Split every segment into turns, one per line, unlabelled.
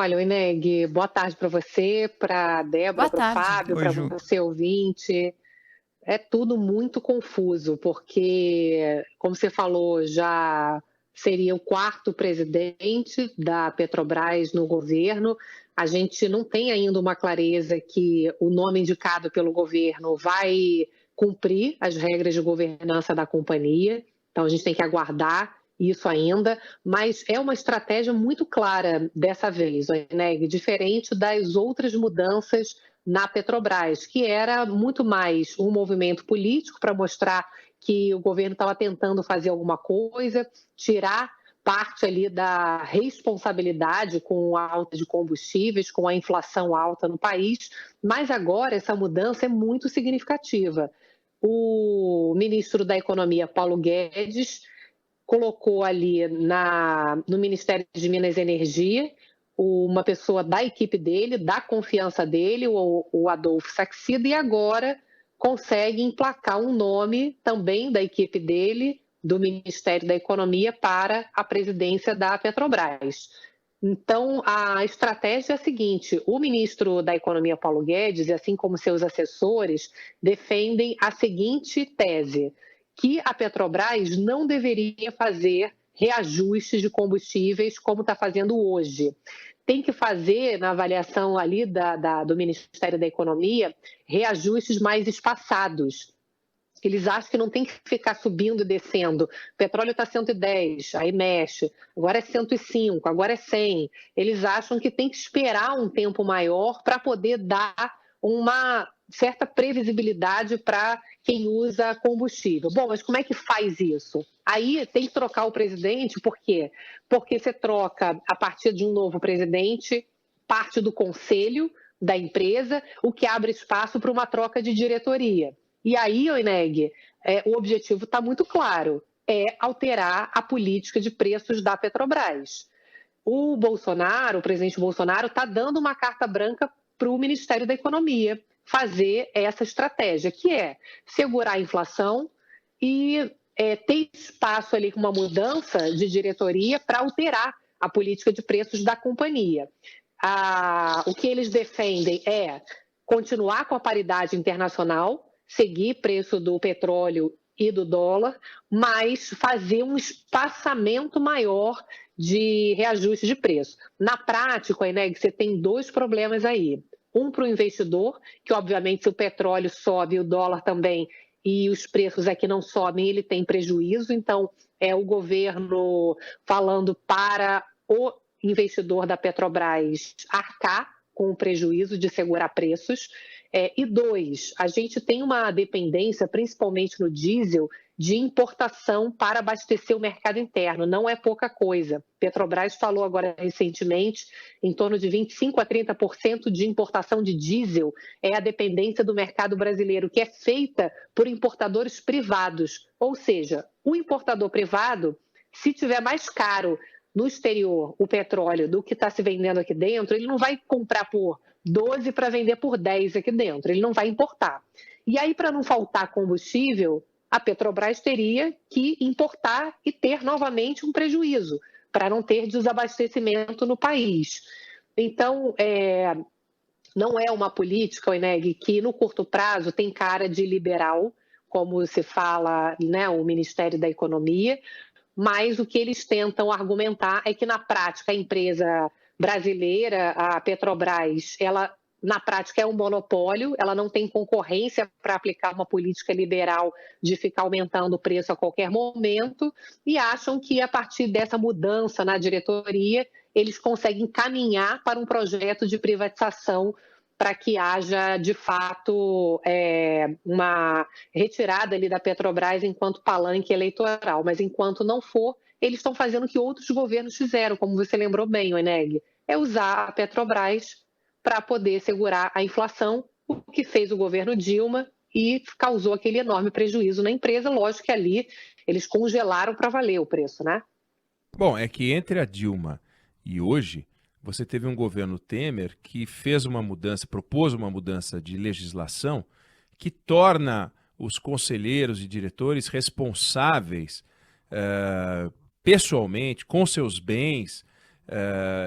Olha, Ineg, boa tarde para você, para a Débora,
Boa
para o
tarde.
Fábio,
Oi,
para
Ju.
você ouvinte. É tudo muito confuso, porque, como você falou, já seria o quarto presidente da Petrobras no governo. A gente não tem ainda uma clareza que o nome indicado pelo governo vai cumprir as regras de governança da companhia. Então, a gente tem que aguardar isso ainda, mas é uma estratégia muito clara dessa vez, né? Diferente das outras mudanças na Petrobras, que era muito mais um movimento político para mostrar que o governo estava tentando fazer alguma coisa, tirar parte ali da responsabilidade com a alta de combustíveis, com a inflação alta no país, mas agora essa mudança é muito significativa. O ministro da Economia, Paulo Guedes, colocou ali no Ministério de Minas e Energia uma pessoa da equipe dele, da confiança dele, o Adolfo Saxida, e agora consegue emplacar um nome também da equipe dele, do Ministério da Economia, para a presidência da Petrobras. Então, a estratégia é a seguinte: o ministro da Economia, Paulo Guedes, e assim como seus assessores, defendem a seguinte tese: que a Petrobras não deveria fazer reajustes de combustíveis como está fazendo hoje. Tem que fazer, na avaliação ali do Ministério da Economia, reajustes mais espaçados. Eles acham que não tem que ficar subindo e descendo. O petróleo está 110, aí mexe. Agora é 105, agora é 100. Eles acham que tem que esperar um tempo maior para poder dar uma certa previsibilidade para quem usa combustível. Bom, mas como é que faz isso? Aí tem que trocar o presidente, por quê? Porque você troca, a partir de um novo presidente, parte do conselho da empresa, o que abre espaço para uma troca de diretoria. E aí, Oineg, o objetivo está muito claro, é alterar a política de preços da Petrobras. O Bolsonaro, o presidente Bolsonaro, está dando uma carta branca para o Ministério da Economia fazer essa estratégia, que é segurar a inflação e ter espaço ali com uma mudança de diretoria para alterar a política de preços da companhia. O que eles defendem é continuar com a paridade internacional, seguir preço do petróleo e do dólar, mas fazer um espaçamento maior de reajuste de preço. Na prática, Eneg, você tem dois problemas aí. Um para o investidor, que obviamente se o petróleo sobe, o dólar também, e os preços aqui não sobem, ele tem prejuízo. Então, é o governo falando para o investidor da Petrobras arcar com o prejuízo de segurar preços. E dois, a gente tem uma dependência, principalmente no diesel, de importação para abastecer o mercado interno. Não é pouca coisa. Petrobras falou agora recentemente, em torno de 25% a 30% de importação de diesel é a dependência do mercado brasileiro, que é feita por importadores privados. Ou seja, o importador privado, se tiver mais caro no exterior o petróleo do que está se vendendo aqui dentro, ele não vai comprar por 12 para vender por 10 aqui dentro, ele não vai importar. E aí, para não faltar combustível, a Petrobras teria que importar e ter novamente um prejuízo, para não ter desabastecimento no país. Então, não é uma política, Oineg, que no curto prazo tem cara de liberal, como se fala, né, o Ministério da Economia, mas o que eles tentam argumentar é que, na prática, a empresa brasileira, a Petrobras, ela, na prática, é um monopólio, ela não tem concorrência para aplicar uma política liberal de ficar aumentando o preço a qualquer momento, e acham que, a partir dessa mudança na diretoria, eles conseguem caminhar para um projeto de privatização para que haja, de fato, uma retirada ali da Petrobras enquanto palanque eleitoral. Mas enquanto não for, eles estão fazendo o que outros governos fizeram, como você lembrou bem, Oineg, é usar a Petrobras para poder segurar a inflação, o que fez o governo Dilma e causou aquele enorme prejuízo na empresa. Lógico que ali eles congelaram para valer o preço, né?
Bom, é que entre a Dilma e hoje, você teve um governo Temer que fez uma mudança, propôs uma mudança de legislação que torna os conselheiros e diretores responsáveis pessoalmente, com seus bens,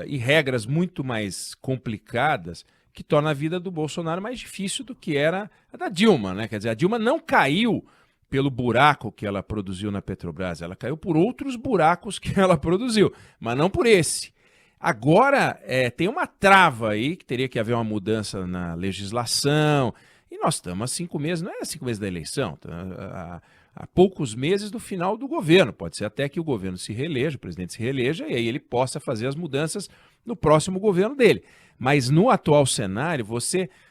e regras muito mais complicadas que torna a vida do Bolsonaro mais difícil do que era a da Dilma, né? Quer dizer, a Dilma não caiu pelo buraco que ela produziu na Petrobras, ela caiu por outros buracos que ela produziu, mas não por esse. Agora, tem uma trava aí, que teria que haver uma mudança na legislação, e nós estamos há 5 meses, não é 5 meses da eleição, há poucos meses do final do governo. Pode ser até que o governo se reeleja, o presidente se reeleja, e aí ele possa fazer as mudanças no próximo governo dele. Mas no atual cenário,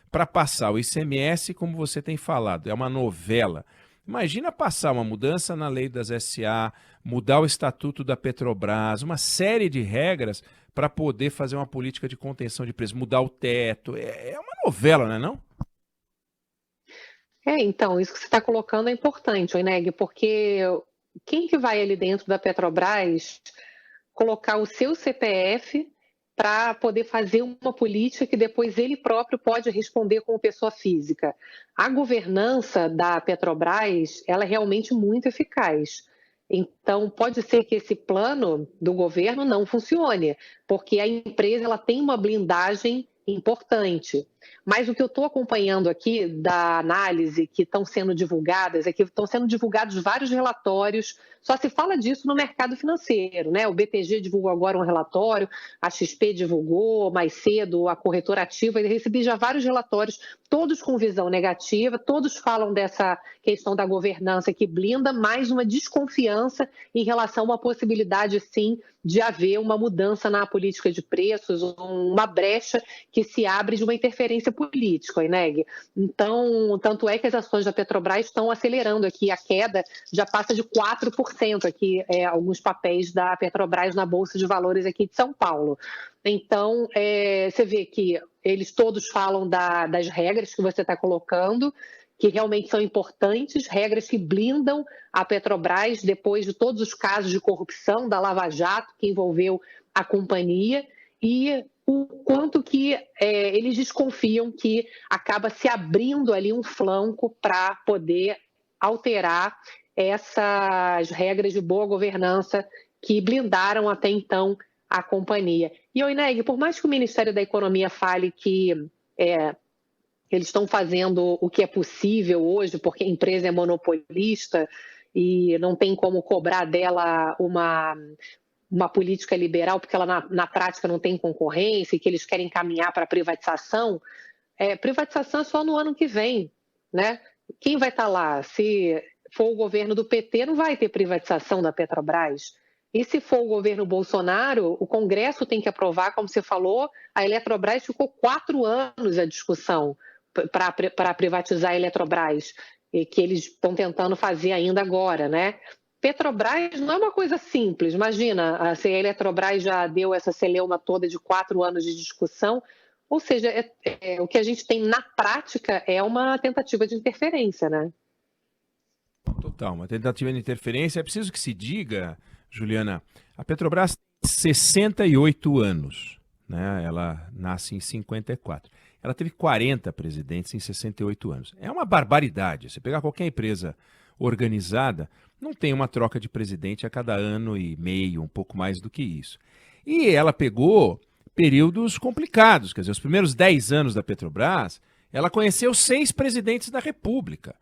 para passar o ICMS, como você tem falado, é uma novela. Imagina passar uma mudança na lei das SA, mudar o estatuto da Petrobras, uma série de regras para poder fazer uma política de contenção de preços, mudar o teto. É uma novela, não é não?
Então, isso que você está colocando é importante, Oineg, porque quem que vai ali dentro da Petrobras colocar o seu CPF para poder fazer uma política que depois ele próprio pode responder como pessoa física? A governança da Petrobras, ela é realmente muito eficaz. Então, pode ser que esse plano do governo não funcione, porque a empresa ela tem uma blindagem importante. Mas o que eu estou acompanhando aqui da análise que estão sendo divulgadas é que estão sendo divulgados vários relatórios, só se fala disso no mercado financeiro, né? O BTG divulgou agora um relatório, a XP divulgou mais cedo, a corretora ativa, e recebi já vários relatórios, todos com visão negativa, todos falam dessa questão da governança que blinda, mais uma desconfiança em relação a uma possibilidade, sim, de haver uma mudança na política de preços, uma brecha que se abre de uma interferência política, Oineg. Então, tanto é que as ações da Petrobras estão acelerando aqui, a queda já passa de 4% aqui, alguns papéis da Petrobras na Bolsa de Valores aqui de São Paulo. Então, você vê que eles todos falam das regras que você está colocando, que realmente são importantes, regras que blindam a Petrobras depois de todos os casos de corrupção da Lava Jato que envolveu a companhia, e o quanto que eles desconfiam que acaba se abrindo ali um flanco para poder alterar essas regras de boa governança que blindaram até então a companhia. E, Oineg, por mais que o Ministério da Economia fale que eles estão fazendo o que é possível hoje, porque a empresa é monopolista e não tem como cobrar dela uma política liberal, porque ela na prática não tem concorrência e que eles querem caminhar para a privatização. Privatização é só no ano que vem, né? Quem vai estar lá? Se for o governo do PT, não vai ter privatização da Petrobras. E se for o governo Bolsonaro, o Congresso tem que aprovar, como você falou, a Eletrobras ficou 4 anos a discussão para privatizar a Eletrobras, e que eles estão tentando fazer ainda agora, né? Petrobras não é uma coisa simples. Imagina, se a Eletrobras já deu essa celeuma toda de 4 anos de discussão, ou seja, o que a gente tem na prática é uma tentativa de interferência, né?
Total, uma tentativa de interferência. É preciso que se diga, Juliana, a Petrobras tem 68 anos, né? Ela nasce em 54. Ela teve 40 presidentes em 68 anos. É uma barbaridade. Você pegar qualquer empresa organizada, não tem uma troca de presidente a cada ano e meio, um pouco mais do que isso. E ela pegou períodos complicados, quer dizer, os primeiros 10 anos da Petrobras, ela conheceu 6 presidentes da República.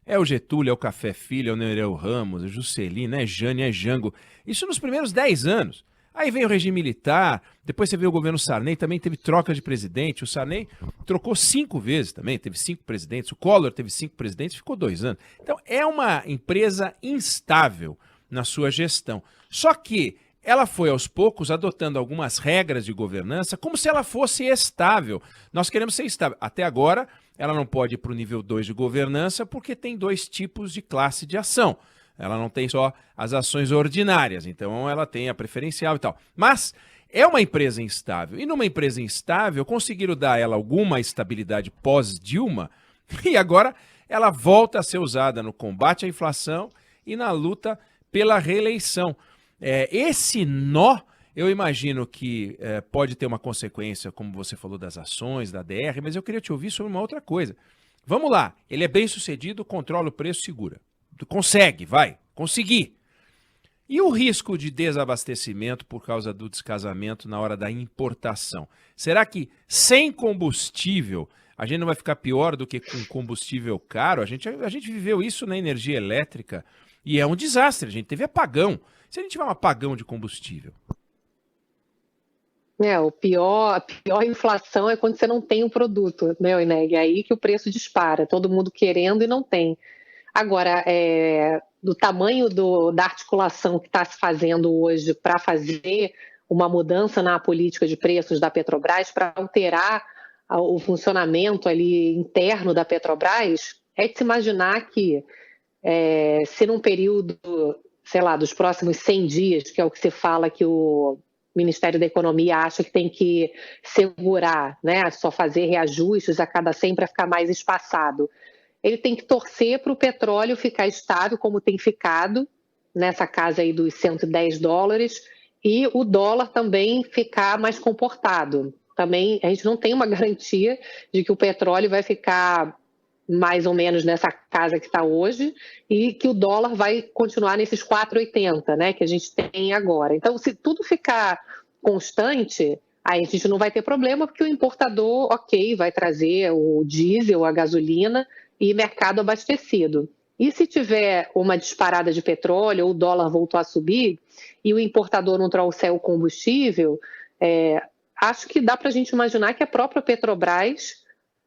É o Getúlio, é o Café Filho, é o Nereu Ramos, é o Juscelino, é Jânio, é Jango. Isso nos primeiros 10 anos. Aí vem o regime militar, depois você vê o governo Sarney, também teve troca de presidente. O Sarney trocou 5 vezes também, teve 5 presidentes. O Collor teve 5 presidentes, ficou 2 anos. Então é uma empresa instável na sua gestão. Só que ela foi aos poucos adotando algumas regras de governança como se ela fosse estável. Nós queremos ser estável. Até agora, ela não pode ir para o nível 2 de governança porque tem 2 tipos de classe de ação. Ela não tem só as ações ordinárias, então ela tem a preferencial e tal. Mas é uma empresa instável. E numa empresa instável, conseguiram dar a ela alguma estabilidade pós-Dilma, e agora ela volta a ser usada no combate à inflação e na luta pela reeleição. Esse nó, eu imagino que pode ter uma consequência, como você falou, das ações, da DR, mas eu queria te ouvir sobre uma outra coisa. Vamos lá, ele é bem sucedido, controla o preço, segura. Consegue, vai, conseguir. E o risco de desabastecimento por causa do descasamento na hora da importação? Será que sem combustível a gente não vai ficar pior do que com combustível caro? A gente viveu isso na energia elétrica e é um desastre. A gente teve apagão. Se a gente tiver um apagão de combustível?
A pior inflação é quando você não tem o produto, né, Ineg? É aí que o preço dispara, todo mundo querendo e não tem. Agora, do tamanho da articulação que está se fazendo hoje para fazer uma mudança na política de preços da Petrobras, para alterar o funcionamento ali interno da Petrobras, é de se imaginar que se num período, sei lá, dos próximos 100 dias, que é o que se fala que o Ministério da Economia acha que tem que segurar, né, só fazer reajustes a cada 100 para ficar mais espaçado. Ele tem que torcer para o petróleo ficar estável, como tem ficado, nessa casa aí dos $110, e o dólar também ficar mais comportado. Também a gente não tem uma garantia de que o petróleo vai ficar mais ou menos nessa casa que está hoje e que o dólar vai continuar nesses 4,80, né, que a gente tem agora. Então, se tudo ficar constante, aí a gente não vai ter problema, porque o importador, ok, vai trazer o diesel, a gasolina e mercado abastecido. E se tiver uma disparada de petróleo, ou o dólar voltou a subir e o importador não trouxer o combustível, acho que dá para a gente imaginar que a própria Petrobras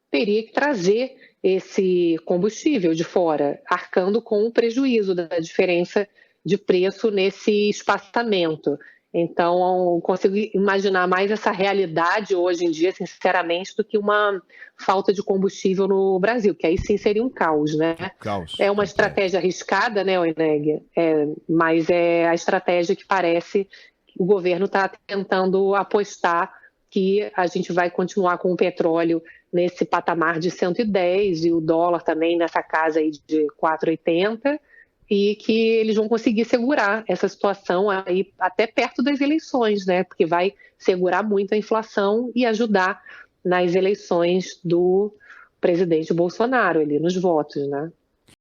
teria que trazer esse combustível de fora, arcando com o prejuízo da diferença de preço nesse espaçamento. Então, consigo imaginar mais essa realidade hoje em dia, sinceramente, do que uma falta de combustível no Brasil, que aí sim seria um caos, né?
Caos.
É uma estratégia arriscada, né, Oineg? Mas é a estratégia que parece que o governo está tentando apostar que a gente vai continuar com o petróleo nesse patamar de 110 e o dólar também nessa casa aí de 4,80 e que eles vão conseguir segurar essa situação aí até perto das eleições, né? Porque vai segurar muito a inflação e ajudar nas eleições do presidente Bolsonaro ali nos votos, né?